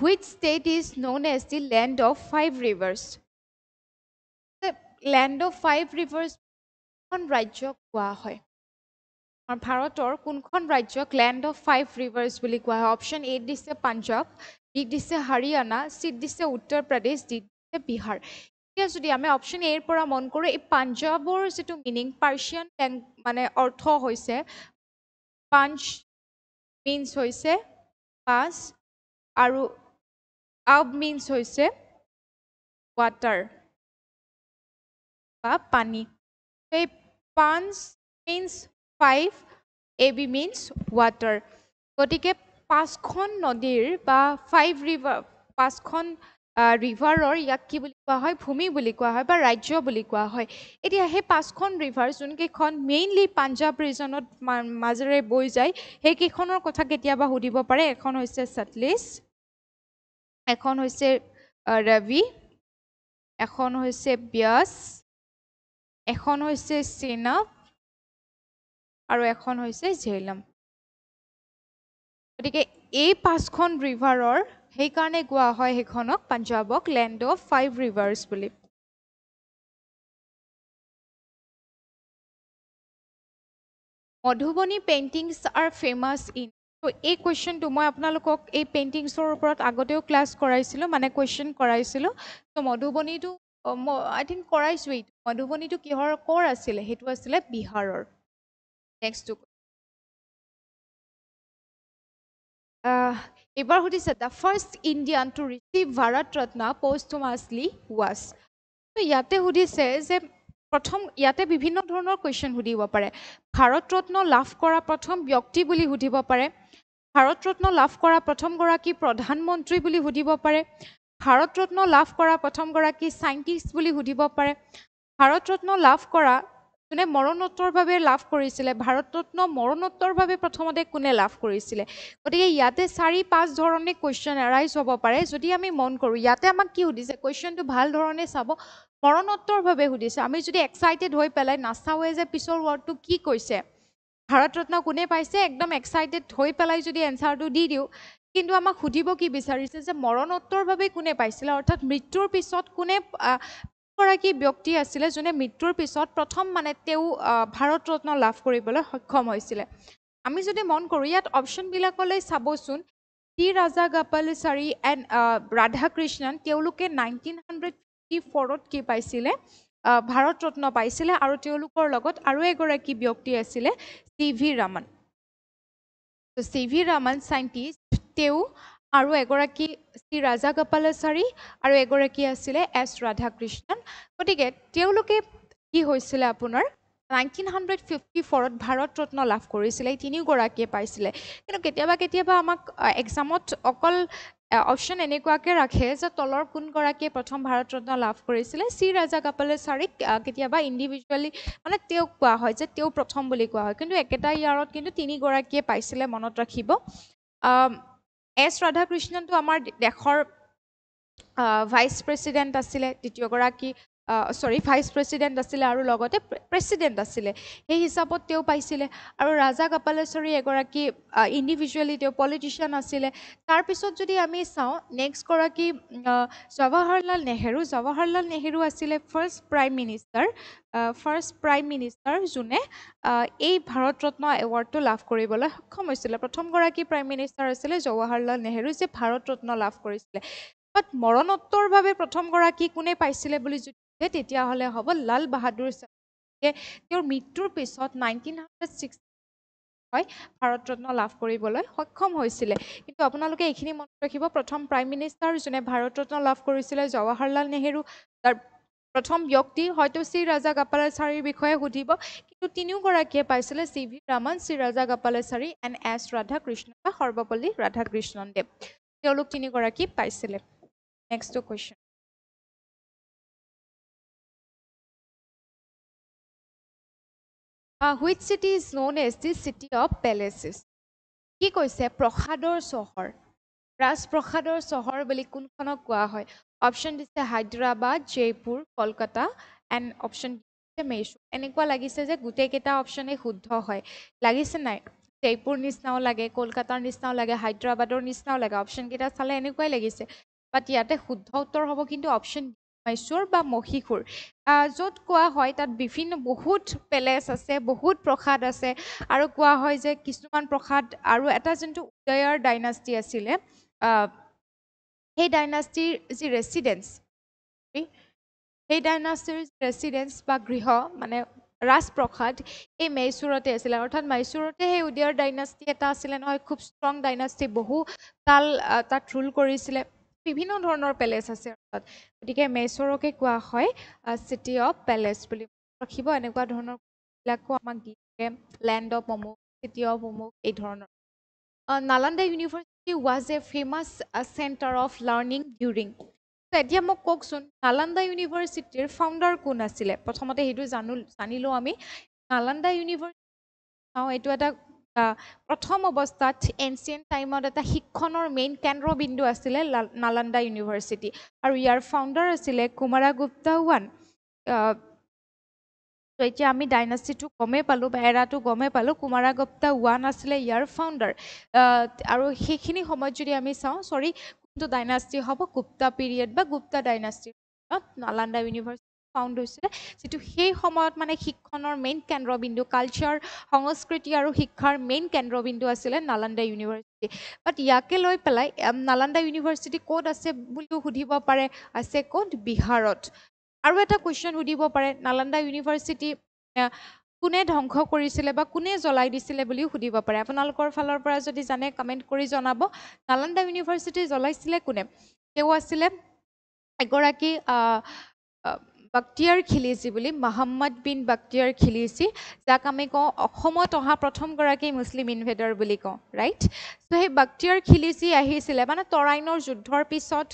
which state is known as the land of five rivers? The land of five rivers কোনখন ৰাজ্যক কোৱা হয় ভাৰতৰ কোনখন ৰাজ্যক লেণ্ড অফ ফাইভ ৰিভাৰ্ছ বুলি কোৱা হয় অপশ্যন এ দিছে পাঞ্জাৱ বি দিছে হাৰিয়ানা চি দিছে উত্তৰ প্ৰদেশ ডি দিছে বিহাৰ এতিয়া যদি আমি অপশ্যন এৰ পৰা মন কৰোঁ এই পাঞ্জাৱৰ যিটো মিনিং পাৰ্চিয়ান মানে অৰ্থ হৈছে পাঞ্চ মিনছ হৈছে পাঁচ আৰু আব মিনছ হৈছে ৱাটাৰ বা পানী এই পাঞ্চ means five A B means water গতিকে পাঁচখন নদীৰ বা ফাইভ ৰিভাৰ পাঁচখন ৰিভাৰৰ ইয়াক কি বুলি কোৱা হয় ভূমি বুলি কোৱা হয় বা ৰাজ্য বুলি কোৱা হয় এতিয়া সেই পাঁচখন ৰিভাৰ যোনকেইখন মেইনলি পাঞ্জাৱ ৰিজনত মাজেৰে বৈ যায় সেইকেইখনৰ কথা কেতিয়াবা সুধিব পাৰে এখন হৈছে সতলেজ এখন হৈছে ৰবি এখন হৈছে ব্যাস এখন হৈছে চেনাব আৰু এখন হৈছে ঝেলম গতিকে এই পাঁচখন ৰিভাৰৰ সেইকাৰণে কোৱা হয় সেইখনক পাঞ্জাৱক লেণ্ড অফ ফাইভ ৰিভাৰ্ছ বুলি Madhubani paintings R famous in তো এই কুৱেশ্যনটো মই আপোনালোকক এই পেইণ্টিংছৰ ওপৰত আগতেও ক্লাছ কৰাইছিলোঁ মানে কুৱেশ্যন কৰাইছিলোঁ তো মধুবনীটো আই থিংক কৰাইছোঁ এইটো মধুবনীটো কিহৰ ক'ৰ আছিলে সেইটো আছিলে বিহাৰৰ নেক্সটটো এইবাৰ সুধিছে the first Indian to receive Bharat Ratna posthumously was তো ইয়াতে সুধিছে যে প্ৰথম ইয়াতে বিভিন্ন ধৰণৰ কুৱেশ্যন সুধিব পাৰে ভাৰত ৰত্ন লাভ কৰা প্ৰথম ব্যক্তি বুলি সুধিব পাৰে ভাৰত ৰত্ন লাভ কৰা প্ৰথমগৰাকী প্ৰধানমন্ত্ৰী বুলি সুধিব পাৰে ভাৰত ৰত্ন লাভ কৰা প্ৰথমগৰাকী চাইণ্টিষ্ট বুলি সুধিব পাৰে ভাৰত ৰত্ন লাভ কৰা যোনে মৰণোত্তৰভাৱে লাভ কৰিছিলে ভাৰত ৰত্ন মৰণোত্তৰভাৱে প্ৰথমতে কোনে লাভ কৰিছিলে গতিকে ইয়াতে 4-5 ধৰণে কুৱেশ্যন এৰাইজ হ'ব পাৰে যদি আমি মন কৰোঁ ইয়াতে আমাক কি সুধিছে কুৱেশ্যনটো ভাল ধৰণে চাব মৰণোত্তৰভাৱে সুধিছে আমি যদি এক্সাইটেড হৈ পেলাই নাচাওঁৱে যে পিছৰ ৱৰ্ডটো কি কৈছে ভাৰত ৰত্ন কোনে পাইছে একদম এক্সাইটেড হৈ পেলাই যদি এনচাৰটো দি দিওঁ কিন্তু আমাক সুধিব কি বিচাৰিছে যে মৰণোত্তৰভাৱে কোনে পাইছিলে অৰ্থাৎ মৃত্যুৰ পিছত কোনে গৰাকী ব্যক্তি আছিলে যোনে মৃত্যুৰ পিছত প্ৰথম মানে তেওঁ ভাৰত ৰত্ন লাভ কৰিবলৈ সক্ষম হৈছিলে আমি যদি মন কৰোঁ ইয়াত অপশ্যনবিলাকলৈ চাবচোন টি ৰাজা গাপালচাৰী এণ্ড ৰাধাকৃষ্ণন তেওঁলোকে 1954ত কি পাইছিলে ভাৰত ৰত্ন পাইছিলে আৰু তেওঁলোকৰ লগত আৰু এগৰাকী ব্যক্তি আছিলে C V Raman C V Raman scientist তেওঁ আৰু এগৰাকী শ্ৰী ৰাজা গোপালাচাৰী আৰু এগৰাকী আছিলে এছ ৰাধাকৃষ্ণন গতিকে তেওঁলোকে কি হৈছিলে আপোনাৰ 1954ত ভাৰত ৰত্ন লাভ কৰিছিলে এই তিনিগৰাকীয়ে পাইছিলে কিন্তু কেতিয়াবা আমাক এক্সামত অকল অপশ্যন এনেকুৱাকৈ ৰাখে যে তলৰ কোনগৰাকীয়ে প্ৰথম ভাৰত ৰত্ন লাভ কৰিছিলে শ্ৰী ৰাজা গোপালাচাৰীক কেতিয়াবা ইণ্ডিভিজুৱেলি মানে তেওঁক কোৱা হয় যে তেওঁ প্ৰথম বুলি কোৱা হয় কিন্তু একেটা ইয়াৰত কিন্তু তিনিগৰাকীয়ে পাইছিলে মনত ৰাখিব এছ ৰাধাকৃষ্ণনটো আমাৰ দেশৰ ভাইচ প্ৰেছিডেণ্ট আছিলে দ্বিতীয়গৰাকী ভাইচ প্ৰেছিডেণ্ট আছিলে আৰু লগতে প্ৰেছিডেণ্ট আছিলে সেই হিচাপত তেওঁ পাইছিলে আৰু ৰাজা গোপালাচাৰী এগৰাকী ইণ্ডিভিজুৱেলি তেওঁ পলিটিচিয়ান আছিলে তাৰপিছত যদি আমি চাওঁ নেক্সটগৰাকী জৱাহৰলাল নেহেৰু আছিলে ফাৰ্ষ্ট প্ৰাইম মিনিষ্টাৰ যোনে এই ভাৰত ৰত্ন এৱাৰ্ডটো লাভ কৰিবলৈ সক্ষম হৈছিলে প্ৰথমগৰাকী প্ৰাইম মিনিষ্টাৰ আছিলে জৱাহৰলাল নেহেৰু যে ভাৰত ৰত্ন লাভ কৰিছিলে বাট মৰণোত্তৰভাৱে প্ৰথমগৰাকী কোনে পাইছিলে বুলি যদি তেতিয়াহ'লে হ'ব লাল বাহাদুৰ শাস্ত্ৰীয়ে তেওঁৰ মৃত্যুৰ পিছত 1960 হয় ভাৰত ৰত্ন লাভ কৰিবলৈ সক্ষম হৈছিলে কিন্তু আপোনালোকে এইখিনি মনত ৰাখিব প্ৰথম প্ৰাইম মিনিষ্টাৰ যোনে ভাৰত ৰত্ন লাভ কৰিছিলে জৱাহৰলাল নেহেৰু তাৰ প্ৰথম ব্যক্তি হয়তো শ্ৰী ৰাজা গোপালাচাৰীৰ বিষয়ে সুধিব কিন্তু তিনিওগৰাকীয়ে পাইছিলে C V Raman Shri Rajagopalachari and S Radhakrishna বা সৰ্বপল্লী ৰাধাকৃষ্ণন দেৱ তেওঁলোক তিনিগৰাকী পাইছিলে next question which city is known as the city of palaces কি কৈছে প্ৰসাদৰ চহৰ ৰাজপ্ৰসাদৰ চহৰ বুলি কোনখনক কোৱা হয় অপশ্যন দিছে হায়দৰাবাদ জয়পুৰ কলকাতা এণ্ড অপশ্যন দিছে মেইচুৰ এনেকুৱা লাগিছে যে গোটেইকেইটা অপশ্যনেই শুদ্ধ হয় লাগিছে নাই জয়পুৰ নিচিনাও লাগে কলকাতাৰ নিচিনাও লাগে হায়দৰাবাদৰ নিচিনাও লাগে অপশ্যনকেইটা চালে এনেকুৱাই লাগিছে বাট ইয়াতে শুদ্ধ উত্তৰ হ'ব কিন্তু অপশ্যন মহীশূৰ বা মহীশূৰ য'ত কোৱা হয় তাত বিভিন্ন বহুত পেলেচ আছে বহুত প্ৰসাদ আছে আৰু কোৱা হয় যে কিছুমান প্ৰসাদ আৰু এটা যোনটো উদয়ৰ ডাইনাষ্টি আছিলে সেই ডাইনাষ্টিৰ যি ৰেচিডেঞ্চ সেই ডাইনাষ্টিৰ ৰেচিডেঞ্চ বা গৃহ মানে ৰাজপ্ৰসাদ এই মহীশূৰতে আছিলে অৰ্থাৎ মহীশূৰতে সেই উদয়ৰ ডাইনাষ্টি এটা আছিলে নহয় খুব ষ্ট্ৰং ডাইনাষ্টি বহু কাল তাত ৰুল কৰিছিলে বিভিন্ন ধৰণৰ পেলেচ আছে অৰ্থাৎ গতিকে মহীশূৰকে কোৱা হয় চিটি অফ পেলেচ বুলি ৰাখিব এনেকুৱা ধৰণৰ বিলাকো আমাক দি থাকে লেণ্ড অফ অমুক চিটি অফ অমুক এই ধৰণৰ Nalanda university was a famous centre of learning during এতিয়া মোক কওকচোন নালন্দা ইউনিভাৰ্চিটিৰ ফাউণ্ডাৰ কোন আছিলে প্ৰথমতে সেইটো জানিলোঁ আমি নালন্দা ইউনিভাৰ্চিটি এইটো এটা প্ৰথম অৱস্থাত এনচিয়েণ্ট টাইমত এটা শিক্ষণৰ মেইন কেন্দ্ৰবিন্দু আছিলে নালন্দা ইউনিভাৰ্চিটি আৰু ইয়াৰ ফাউণ্ডাৰ আছিলে কুমাৰাগুপ্তা ওৱান তো এতিয়া আমি ডাইনাষ্টিটো গমেই পালোঁ বা এৰাটো গমেই পালোঁ কুমাৰাগুপ্তা ওৱান আছিলে ইয়াৰ ফাউণ্ডাৰ আৰু সেইখিনি সময়ত যদি আমি চাওঁ কোনটো ডাইনাষ্টি হ'ব গুপ্তা পিৰিয়ড বা গুপ্তা ডাইনাষ্টি নালন্দা ইউনিভাৰ্চিটি ফাউণ্ড হৈছিলে যিটো সেই সময়ত মানে শিক্ষণৰ মেইন কেন্দ্ৰবিন্দু কালচাৰ সংস্কৃতি আৰু শিক্ষাৰ মেইন কেন্দ্ৰবিন্দু আছিলে নালন্দা ইউনিভাৰ্চিটি বাট ইয়াকে লৈ পেলাই নালন্দা ইউনিভাৰ্চিটি ক'ত আছে বুলিও সুধিব পাৰে আছে ক'ত বিহাৰত আৰু এটা কুৱেশ্যন সুধিব পাৰে নালন্দা ইউনিভাৰ্চিটি কোনে ধ্বংস কৰিছিলে বা কোনে জ্বলাই দিছিলে বুলিও সুধিব পাৰে আপোনালোকৰ ফালৰ পৰা যদি জানে কমেণ্ট কৰি জনাব নালন্দা ইউনিভাৰ্চিটি জ্বলাইছিলে কোনে তেওঁ আছিলে এগৰাকী বখতিয়াৰ খিলিজি বুলি মহম্মদ বিন বখতিয়াৰ খিলিজি যাক আমি কওঁ অসমত অহা প্ৰথমগৰাকী মুছলিম ইনভেডাৰ বুলি কওঁ ৰাইট চ' সেই বখতিয়াৰ খিলিজি আহিছিলে মানে তৰাইনৰ যুদ্ধৰ পিছত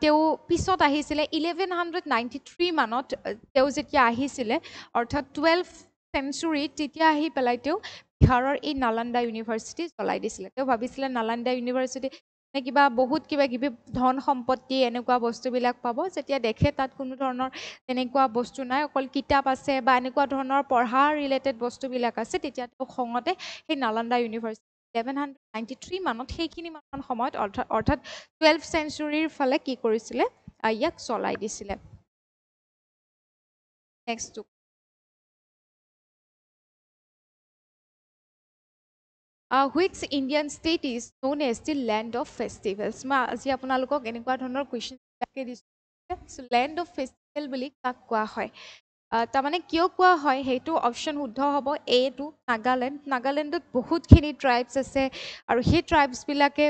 তেওঁ পিছত আহিছিলে 1193 মানত তেওঁ যেতিয়া আহিছিলে অৰ্থাৎ 12th চেঞ্চুৰীত তেতিয়া আহি পেলাই তেওঁ বিহাৰৰ এই নালন্দা ইউনিভাৰ্চিটি জ্বলাই দিছিলে তেওঁ ভাবিছিলে নালন্দা ইউনিভাৰ্চিটি কিবা বহুত কিবা কিবি ধন সম্পত্তি এনেকুৱা বস্তুবিলাক পাব যেতিয়া দেখে তাত কোনো ধৰণৰ তেনেকুৱা বস্তু নাই অকল কিতাপ আছে বা এনেকুৱা ধৰণৰ পঢ়া ৰিলেটেড বস্তুবিলাক আছে তেতিয়া তেওঁ খঙতে সেই নালন্দা ইউনিভাৰ্চিটি 1193 মানত সেইখিনি মান সময়ত অৰ্থাৎ 12th চেঞ্চুৰীৰ ফালে কি কৰিছিলে ইয়াক জ্বলাই দিছিলে next which Indian state is known as the land of festivals মই আজি আপোনালোকক এনেকুৱা ধৰণৰ কুৱেশ্যন দিছোঁ land of festival বুলি কাক কোৱা হয় তাৰমানে কিয় কোৱা হয় সেইটো অপশ্যন শুদ্ধ হ'ব এটো নাগালেণ্ডত বহুতখিনি ট্ৰাইবছ আছে আৰু সেই ট্ৰাইবছবিলাকে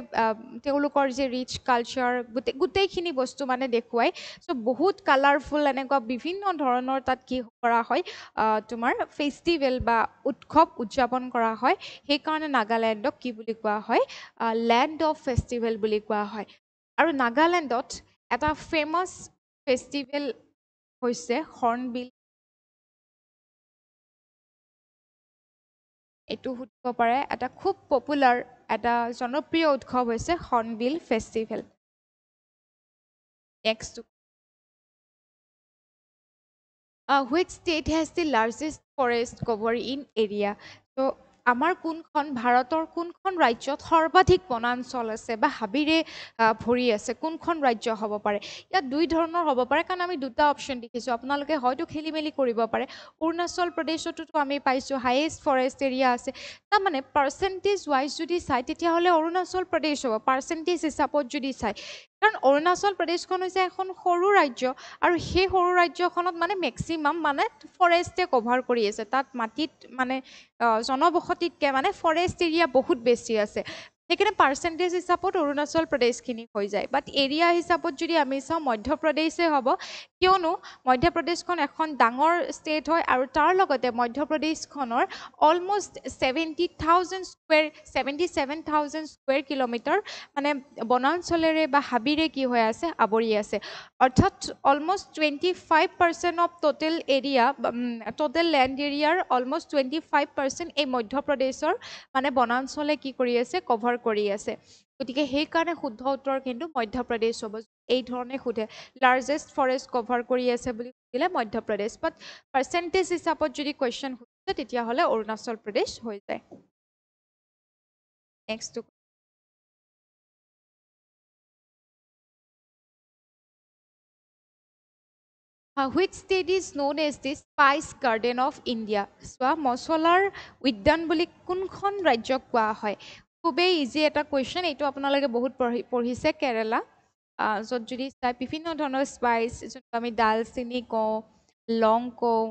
তেওঁলোকৰ যে ৰিচ কালচাৰ গোটেইখিনি বস্তু মানে দেখুৱায় চ' বহুত কালাৰফুল এনেকুৱা বিভিন্ন ধৰণৰ তাত কি কৰা হয় তোমাৰ ফেষ্টিভেল বা উৎসৱ উদযাপন কৰা হয় সেইকাৰণে নাগালেণ্ডক কি বুলি কোৱা হয় লেণ্ড অফ ফেষ্টিভেল বুলি কোৱা হয় আৰু নাগালেণ্ডত এটা ফেমাছ ফেষ্টিভেল হৈছে হৰ্ণবিল এইটো সুধিব পাৰে এটা খুব পপুলাৰ এটা জনপ্ৰিয় উৎসৱ হৈছে hornbill festival next which state has the largest forest cover in area so আমাৰ কোনখন ভাৰতৰ কোনখন ৰাজ্যত সৰ্বাধিক বনাঞ্চল আছে বা হাবিৰে ভৰি আছে কোনখন ৰাজ্য হ'ব পাৰে ইয়াত দুই ধৰণৰ হ'ব পাৰে কাৰণ আমি দুটা অপশ্যন দেখিছোঁ আপোনালোকে হয়তো খেলি মেলি কৰিব পাৰে অৰুণাচল প্ৰদেশতো আমি পাইছোঁ হাইয়েষ্ট ফৰেষ্ট এৰিয়া আছে তাৰমানে পাৰ্চেণ্টেজ ৱাইজ যদি চাই তেতিয়াহ'লে অৰুণাচল প্ৰদেশ হ'ব পাৰ্চেণ্টেজ হিচাপত যদি চাই কাৰণ অৰুণাচল প্ৰদেশখন হৈছে এখন সৰু ৰাজ্য আৰু সেই সৰু ৰাজ্যখনত মানে মেক্সিমাম মানে ফৰেষ্টে কভাৰ কৰি আছে তাত মাটিত মানে জনবসতিতকৈ মানে ফৰেষ্ট এৰিয়া বহুত বেছি আছে সেইকাৰণে পাৰ্চেণ্টেজ হিচাপত অৰুণাচল প্ৰদেশখিনি হৈ যায় বাট এৰিয়া হিচাপত যদি আমি চাওঁ মধ্যপ্ৰদেশে হ'ব কিয়নো মধ্যপ্ৰদেশখন এখন ডাঙৰ ষ্টেট হয় আৰু তাৰ লগতে মধ্যপ্ৰদেশখনৰ অলমষ্ট 77,000 স্কুৱেৰ কিলোমিটাৰ মানে বনাঞ্চলেৰে বা হাবিৰে কি হৈ আছে আৱৰি আছে অৰ্থাৎ almost 25% of total area total land এৰিয়াৰ অলমষ্ট 25% এই মধ্যপ্ৰদেশৰ মানে বনাঞ্চলে কি কৰি আছে কভাৰ কৰি আছে গতিকে সেইকাৰণে শুদ্ধ উত্তৰ কিন্তু মধ্যপ্ৰদেশ হ'ব এই ধৰণে সোধে লাৰ্জেষ্ট ফৰেষ্ট কভাৰ কৰি আছে বুলি সুধিলে মধ্যপ্ৰদেশ বাট পাৰ্চেণ্টেজ হিচাপত যদি কুৱেশ্যন সুধিছে তেতিয়াহ'লে অৰুণাচল প্ৰদেশ হৈ যায় next which state is known as the Spice Garden of India? চোৱা মছলাৰ উদ্যান বুলি কোনখন ৰাজ্যক কোৱা হয় খুবেই ইজি এটা কুৱেশ্যন এইটো আপোনালোকে বহুত পঢ়িছে কেৰেলা য'ত যদি চাই বিভিন্ন ধৰণৰ স্পাইচ যোনটো আমি ডালচেনি কওঁ লং কওঁ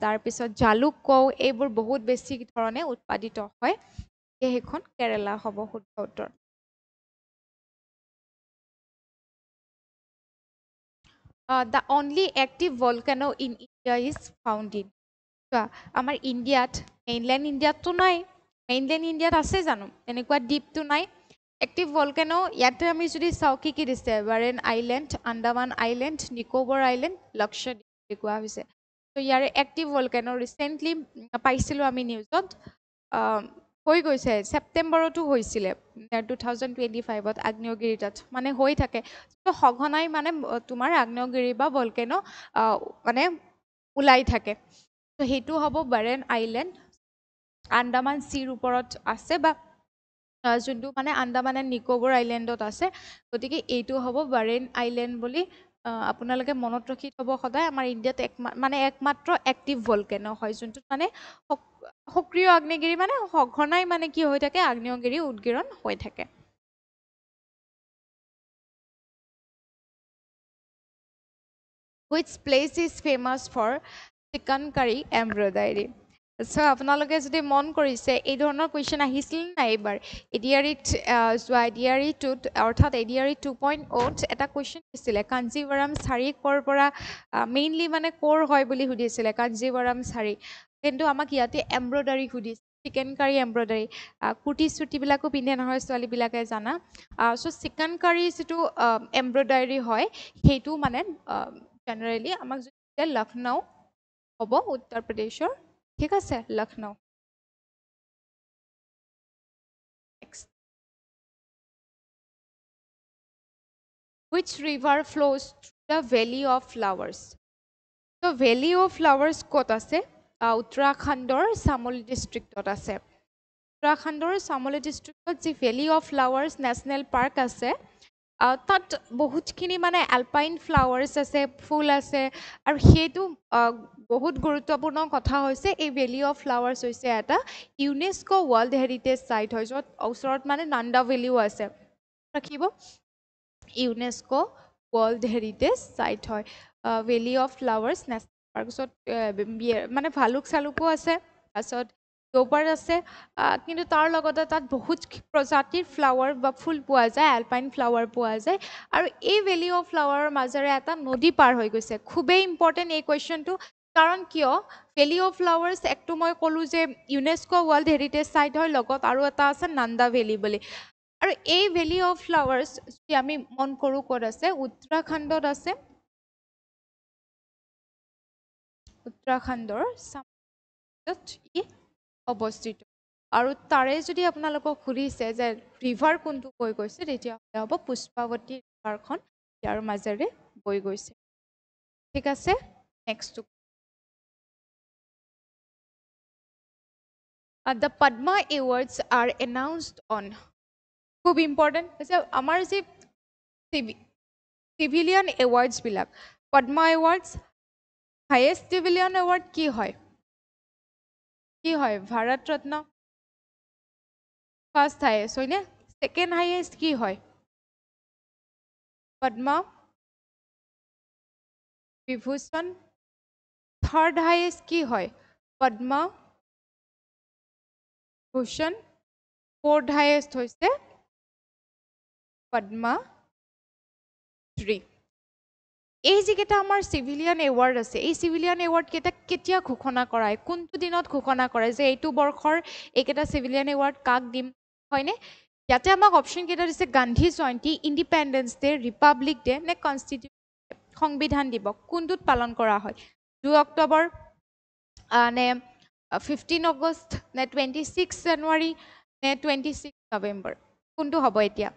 তাৰপিছত জালুক কওঁ এইবোৰ বহুত বেছি ধৰণে উৎপাদিত হয় সেইখন কেৰেলা হ'ব শুদ্ধ উত্তৰ the only active volcano in India is found in আমাৰ ইণ্ডিয়াত মেইনলেণ্ড ইণ্ডিয়াততো নাই মেইনলেণ্ড ইণ্ডিয়াত আছে জানো এনেকুৱা দ্বীপটো নাই এক্টিভ ভলকেনো ইয়াতে আমি যদি চাওঁ কি কি দিছে Barren island Andaman island Nicobar island Lakshadweep বুলি কোৱা হৈছে ত' ইয়াৰে এক্টিভ ভলকেনো ৰিচেণ্টলি পাইছিলোঁ আমি নিউজত হৈ গৈছে ছেপ্টেম্বৰতো হৈছিলে 2025ত আগ্নেয়গিৰি তাত মানে হৈ থাকে সঘনাই মানে তোমাৰ আগ্নেয়গিৰি বা ভলকেনো মানে ওলাই থাকে তো সেইটো হ'ব বাৰেন আইলেণ্ড আন্দামান চিৰ ওপৰত আছে বা যোনটো মানে আন্দামান এণ্ড নিকোবৰ আইলেণ্ডত আছে গতিকে এইটো হ'ব বাৰেন আইলেণ্ড বুলি আপোনালোকে মনত ৰাখি থ'ব সদায় আমাৰ ইণ্ডিয়াত মানে একমাত্ৰ এক্টিভ ভলকেনো হয় যোনটোত মানে সক্ৰিয় আগ্নেয়গিৰি মানে সঘনাই মানে কি হৈ থাকে আগ্নেয়গিৰি উদগিৰণ হৈ থাকে which place is famous for chikankari embroidery so' আপোনালোকে যদি মন কৰিছে এই ধৰণৰ কুৱেশ্যন আহিছিল নাই এইবাৰ এডিআৰিত যোৱা এডিআৰি2ত অৰ্থাৎ এডিআৰি 2.0ত এটা কুৱেশ্যন দিছিলে কাঞ্জীবৰম শাৰী ক'ৰ পৰা মেইনলি মানে ক'ৰ হয় বুলি সুধিছিলে কাঞ্জীবৰম শাৰী কিন্তু আমাক ইয়াতে এমব্ৰইডাৰী সুধিছে চিকেনকাৰী এমব্ৰইডাৰী কুৰ্তি চুৰ্তিবিলাকো পিন্ধে নহয় ছোৱালীবিলাকে জানা চ' চিকেনকাৰী যিটো এমব্ৰইডাৰী হয় সেইটো মানে জেনেৰেলি আমাক যদি লক্ষ্ণৌ হ'ব উত্তৰ প্ৰদেশৰ ঠিক আছে Lucknow which river flows through the valley of flowers so valley of flowers ক'ত আছে উত্তৰাখণ্ডৰ চামোলি ডিষ্ট্ৰিক্টত আছে উত্তৰাখণ্ডৰ চামোলি ডিষ্ট্ৰিক্টত যি valley of flowers national park আছে তাত বহুতখিনি মানে এলপাইন ফ্লাৱাৰ্ছ আছে ফুল আছে আৰু সেইটো বহুত গুৰুত্বপূৰ্ণ কথা হৈছে এই ভেলি অফ ফ্লাৱাৰ্ছ হৈছে এটা ইউনেস্কো ৱৰ্ল্ড হেৰিটেজ চাইট হয় য'ত ওচৰত মানে নান্দা ভেলিও আছে ৰাখিব ইউনেস্কো ৱৰ্ল্ড হেৰিটেজ চাইট হয় valley of flowers national park য'ত মানে ভালুক চালুকো আছে তাৰপিছত ডোবাৰ আছে কিন্তু তাৰ লগতে তাত বহুত প্ৰজাতিৰ ফ্লাৱাৰ বা ফুল পোৱা যায় এলপাইন ফ্লাৱাৰ পোৱা যায় আৰু এই ভেলি অফ ফ্লাৱাৰৰ মাজেৰে এটা নদী পাৰ হৈ গৈছে খুবেই ইম্পৰ্টেণ্ট এই কুৱেশ্যনটো কাৰণ কিয় ভেলি অফ ফ্লাৱাৰ্ছ একটো মই ক'লোঁ যে ইউনেস্কো ৱৰ্ল্ড হেৰিটেজ চাইট হয় লগত আৰু এটা আছে নান্দা ভেলি বুলি আৰু এই ভেলি অফ ফ্লাৱাৰ্ছ যদি আমি মন কৰোঁ ক'ত আছে উত্তৰাখণ্ডত আছে উত্তৰাখণ্ডৰ ই অৱস্থিত আৰু তাৰে যদি আপোনালোকক সুধিছে যে ৰিভাৰ কোনটো বৈ গৈছে তেতিয়াহ'লে হ'ব পুষ্পাৱতী ৰিভাৰখন ইয়াৰ মাজেৰে বৈ গৈছে ঠিক আছে নেক্সটটো the Padma Awards are announced on খুব ইম্পৰ্টেণ্ট হৈছে আমাৰ যি চিভিলিয়ান এৱাৰ্ডছবিলাক Padma awards highest civilian award কি হয় ভাৰত ৰত্ন ফাৰ্ষ্ট হায়েষ্ট হয়নে ছেকেণ্ড হায়েষ্ট কি হয় পদ্মা বিভূষণ থাৰ্ড হায়েষ্ট কি হয় পদ্মা ভূষণ ফ'ৰ্থ হায়েষ্ট হৈছে পদ্মশ্ৰী। এই যিকেইটা আমাৰ চিভিলিয়ান এৱাৰ্ড আছে, এই চিভিলিয়ান এৱাৰ্ডকেইটা কেতিয়া ঘোষণা কৰায়, কোনটো দিনত ঘোষণা কৰে যে এইটো বৰ্ষৰ এইকেইটা চিভিলিয়ান এৱাৰ্ড কাক দিম, হয়নে? ইয়াতে আমাক অপশ্যন কেইটা দিছে Gandhi Jayanti, independence day, Republic day নে কনষ্টিটিউশ্যন, সংবিধান দিৱস, কোনটোত পালন কৰা হয়? 2 অক্টোবৰ নে 15 আগষ্ট নে 26 জানুৱাৰী নে 26 নৱেম্বৰ, কোনটো হ'ব এতিয়া?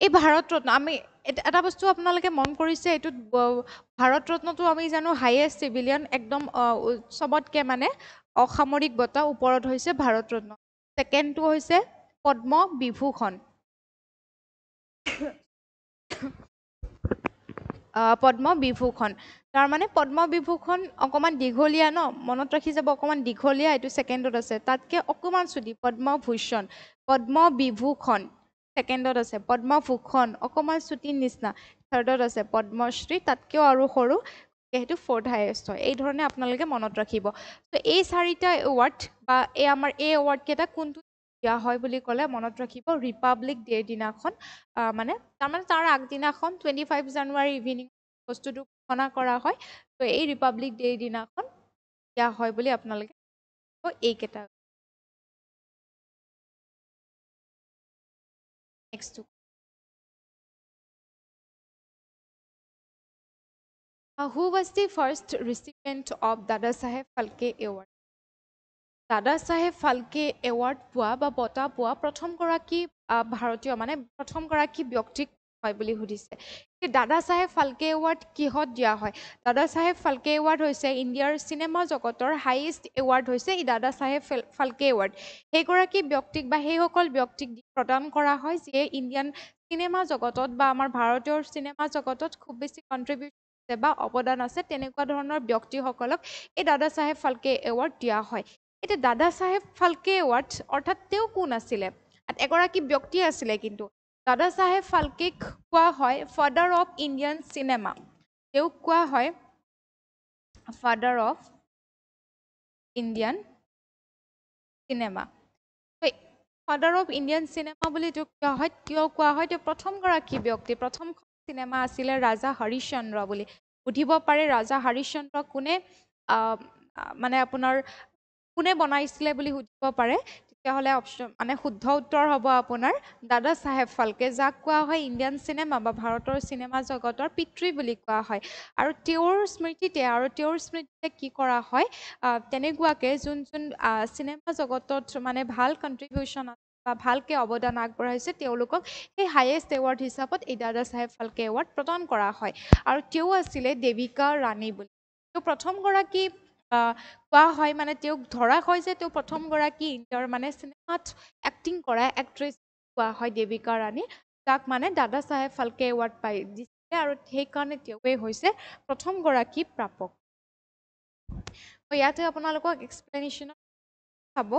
এই ভাৰত ৰত্ন, আমি এটা বস্তু আপোনালোকে মন কৰিছে, এইটোত ভাৰত ৰত্নটো আমি জানো হাইয়েষ্ট চিভিলিয়ান, একদম চবতকে মানে অসামৰিক বঁটা ওপৰত হৈছে ভাৰত ৰত্ন। ছেকেণ্ডটো হৈছে পদ্ম বিভূষণ। পদ্ম বিভূষণ, তাৰমানে পদ্ম বিভূষণ অকণমান দীঘলীয়া ন, মনত ৰাখি যাব, অকণমান দীঘলীয়া, এইটো ছেকেণ্ডত আছে। তাতকে অকণমান চুটি পদ্মভূষণ, পদ্ম বিভূষণ ছেকেণ্ডত আছে, পদ্মভূষণ অকণমান চুটিৰ নিচিনা থাৰ্ডত আছে, পদ্মশ্ৰী তাতকৈও আৰু সৰু, সেইটো ফ'ৰ্থ হায়েষ্ট হয়। এই ধৰণে আপোনালোকে মনত ৰাখিব। ত' এই 4টা এৱাৰ্ড বা আমাৰ এই এৱাৰ্ডকেইটা কোনটো দিয়া হয় বুলি ক'লে মনত ৰাখিব ৰিপাব্লিক ডেৰ দিনাখন, মানে তাৰমানে তাৰ আগদিনাখন 25 জানুৱাৰী ইভিনিং বস্তুটো ঘোষণা কৰা হয়। ত' এই ৰিপাব্লিক ডেৰ দিনাখন দিয়া হয় বুলি আপোনালোকে এইকেইটা। Next, who was the first recipient of Dada Saheb Phalke Award? দাদা চাহেব ফাল্কে এৱাৰ্ড পোৱা বা বঁটা পোৱা প্ৰথমগৰাকী ভাৰতীয়, মানে প্ৰথমগৰাকী ব্যক্তিক হয় বুলি সুধিছে। দাদা চাহেব ফাল্কে এৱাৰ্ড কিহত দিয়া হয়? দাদা চাহেব ফাল্কে এৱাৰ্ড হৈছে ইণ্ডিয়াৰ চিনেমা জগতৰ হাইয়েষ্ট এৱাৰ্ড হৈছে এই দাদা চাহেব ফাল্কে এৱাৰ্ড। সেইগৰাকী ব্যক্তিক বা সেইসকল ব্যক্তিক প্ৰদান কৰা হয় যিয়ে ইণ্ডিয়ান চিনেমা জগতত বা আমাৰ ভাৰতীয় চিনেমা জগতত খুব বেছি কণ্ট্ৰিবিউট বা অৱদান আছে, তেনেকুৱা ধৰণৰ ব্যক্তিসকলক এই দাদা চাহেব ফাল্কে এৱাৰ্ড দিয়া হয়। এতিয়া দাদা চাহেব ফাল্কে এৱাৰ্ড অৰ্থাৎ তেওঁ কোন আছিলে? এগৰাকী ব্যক্তি আছিলে, কিন্তু দাদা চাহেব ফাল্কেক কোৱা হয় ফাদাৰ অফ ইণ্ডিয়ান চিনেমা। তেওঁক কোৱা হয় father of Indian cinema. Father of Indian cinema বুলি তেওঁক কোৱা হয়, তেওঁ প্ৰথমগৰাকী ব্যক্তি। প্ৰথম চিনেমা আছিলে ৰাজা হৰিশ্চন্দ্ৰ বুলি। সুধিব পাৰে ৰাজা হৰিশ্চন্দ্ৰ কোনে মানে আপোনাৰ কোনে বনাইছিলে বুলি সুধিব পাৰে, তেতিয়াহ'লে অপশ্যন মানে শুদ্ধ উত্তৰ হ'ব আপোনাৰ দাদা চাহেব ফাল্কে, যাক কোৱা হয় ইণ্ডিয়ান চিনেমা বা ভাৰতৰ চিনেমা জগতৰ পিতৃ বুলি কোৱা হয়। আৰু তেওঁৰ স্মৃতিতে কি কৰা হয়, তেনেকুৱাকে যোন চিনেমা জগতত মানে ভাল কণ্ট্ৰিবিউশ্যন বা ভালকৈ অৱদান আগবঢ়াইছে তেওঁলোকক সেই হাইয়েষ্ট এৱাৰ্ড হিচাপত এই দাদা চাহেব ফাল্কে এৱাৰ্ড প্ৰদান কৰা হয়। আৰু তেওঁ আছিলে দেৱিকা ৰাণী বুলি। তেওঁ প্ৰথমগৰাকী কোৱা হয়, মানে তেওঁক ধৰা হয় যে তেওঁ প্ৰথমগৰাকী ইণ্ডিয়াৰ মানে চিনেমাত এক্টিং কৰা এক্ট্ৰেছ কোৱা হয় দেৱিকা ৰাণী, যাক মানে দাদা চাহেব ফাল্কে এৱাৰ্ড পাই দিছিলে, আৰু সেইকাৰণে তেওঁৱেই হৈছে প্ৰথমগৰাকী প্ৰাপক। ইয়াতে আপোনালোকক এক্সপ্লেনেশ্যন চাব,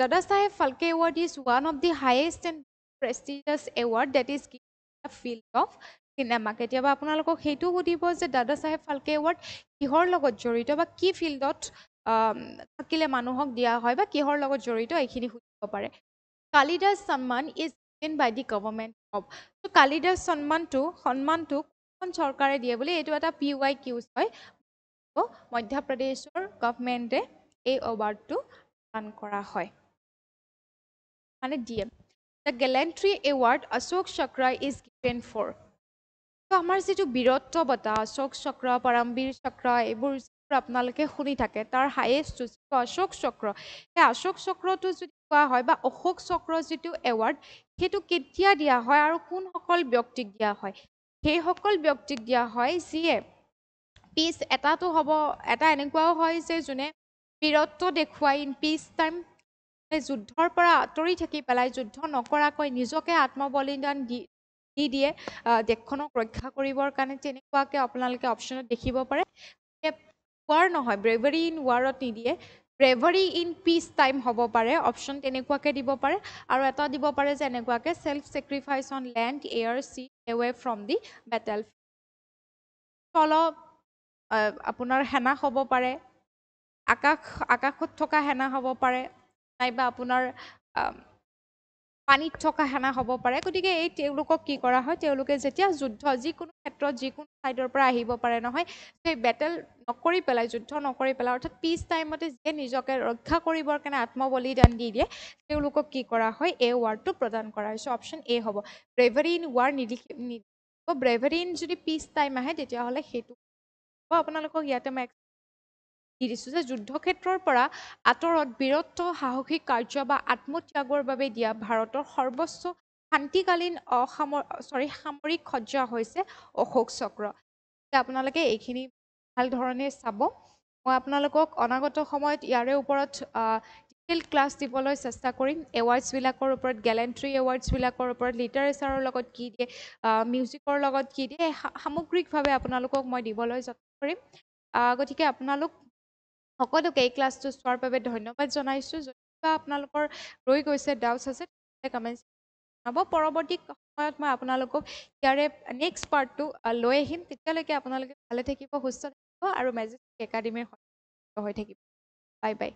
Dada Saheb Phalke award is one of the highest and prestigious award that is given field of cinema. কেতিয়াবা আপোনালোকক সেইটো সুধিব যে দাদা চাহেব ফাল্কে এৱাৰ্ড কিহৰ লগত জড়িত বা কি ফিল্ডত থাকিলে মানুহক দিয়া হয় বা কিহৰ লগত জড়িত, এইখিনি সুধিব পাৰে। Kalidas Samman is given by the government of. Kalidas সন্মানটো কোন চৰকাৰে দিয়ে বুলি, এইটো এটা PYQ হয়, মধ্যপ্ৰদেশৰ গভৰ্ণমেণ্টে এই এৱাৰ্ডটো প্ৰদান কৰা হয়, মানে দিয়ে। দ্য গেলেণ্ট্ৰি এৱাৰ্ড অশোক চক্ৰ ইজ গিভেন ফৰ। আমাৰ যিটো বীৰত্ব বঁটা অশোক চক্ৰ, পৰমবীৰ চক্ৰ, এইবোৰ আপোনালোকে শুনি থাকে, তাৰ হাইয়েষ্ট যিটো অশোক চক্ৰ, সেই অশোক চক্ৰটো যদি কোৱা হয় বা অশোক চক্ৰ যিটো এৱাৰ্ড, সেইটো কেতিয়া দিয়া হয় আৰু কোনসকল ব্যক্তিক দিয়া হয়? সেইসকল ব্যক্তিক দিয়া হয় যিয়ে এটাতো হ'ব, এটা এনেকুৱাও হয় যে যোনে বীৰত্ব দেখুৱাই ইন পিচ টাইম, যুদ্ধৰ পৰা আঁতৰি থাকি পেলাই, যুদ্ধ নকৰাকৈ নিজকে আত্মবলিদান দিয়ে দেশখনক ৰক্ষা কৰিবৰ কাৰণে, তেনেকুৱাকৈ আপোনালোকে অপশ্যনত দেখিব পাৰে। ৱাৰ নহয়, ব্ৰেভাৰী ইন ৱাৰত নিদিয়ে, ব্ৰেভাৰী ইন পিচ টাইম হ'ব পাৰে, অপশ্যন তেনেকুৱাকৈ দিব পাৰে। আৰু এটা দিব পাৰে যে এনেকুৱাকৈ self sacrifice on land, air, C, away from the battle. আপোনাৰ সেনা হ'ব পাৰে, আকাশত থকা সেনা হ'ব পাৰে, নাইবা আপোনাৰ পানীত থকা সেনা হ'ব পাৰে। গতিকে তেওঁলোকক কি কৰা হয়, তেওঁলোকে যেতিয়া যুদ্ধ যিকোনো ক্ষেত্ৰত যিকোনো ছাইডৰ পৰা আহিব পাৰে নহয়, সেই বেটেল নকৰি পেলাই, যুদ্ধ নকৰি পেলাই, অৰ্থাৎ পিচ টাইমতে যে নিজকে ৰক্ষা কৰিবৰ কাৰণে আত্মবলিদান দি দিয়ে, তেওঁলোকক কি কৰা হয়, এই ৱাৰ্ডটো প্ৰদান কৰা হয়। চ' অপশ্যন এ হ'ব। Bravery in war bravery in যদি পিচ টাইম আহে তেতিয়াহ'লে সেইটো আপোনালোকক ইয়াতে মই দি দিছোঁ যে যুদ্ধক্ষেত্ৰৰ পৰা আঁতৰত বীৰত্ব, সাহসিক কাৰ্য বা আত্মত্যাগৰ বাবে দিয়া ভাৰতৰ সৰ্বোচ্চ শান্তিকালীন সামৰিক সজ্জা হৈছে অশোক চক্ৰ। আপোনালোকে এইখিনি ভাল ধৰণে চাব। মই আপোনালোকক অনাগত সময়ত ইয়াৰে ওপৰত ডিটেইল ক্লাছ দিবলৈ চেষ্টা কৰিম। এৱাৰ্ডছবিলাকৰ ওপৰত, গেলেণ্ট্ৰি এৱাৰ্ডছবিলাকৰ ওপৰত, লিটাৰেচাৰৰ লগত কি দিয়ে, মিউজিকৰ লগত কি দিয়ে, সামগ্ৰিকভাৱে আপোনালোকক মই দিবলৈ যত্ন কৰিম। গতিকে আপোনালোক সকলোকে এই ক্লাছটো চোৱাৰ বাবে ধন্যবাদ জনাইছোঁ। যদি আপোনালোকৰ ৰৈ গৈছে, ডাউটছ আছে, কমেণ্টছ জনাব। পৰৱৰ্তী সময়ত মই আপোনালোকক ইয়াৰে নেক্সট পাৰ্টটো লৈ আহিম। তেতিয়ালৈকে আপোনালোকে ভালে থাকিব, সুস্থ থাকিব আৰু মেজেষ্টিক একাডেমীৰ হৈ থাকিব। Bye bye.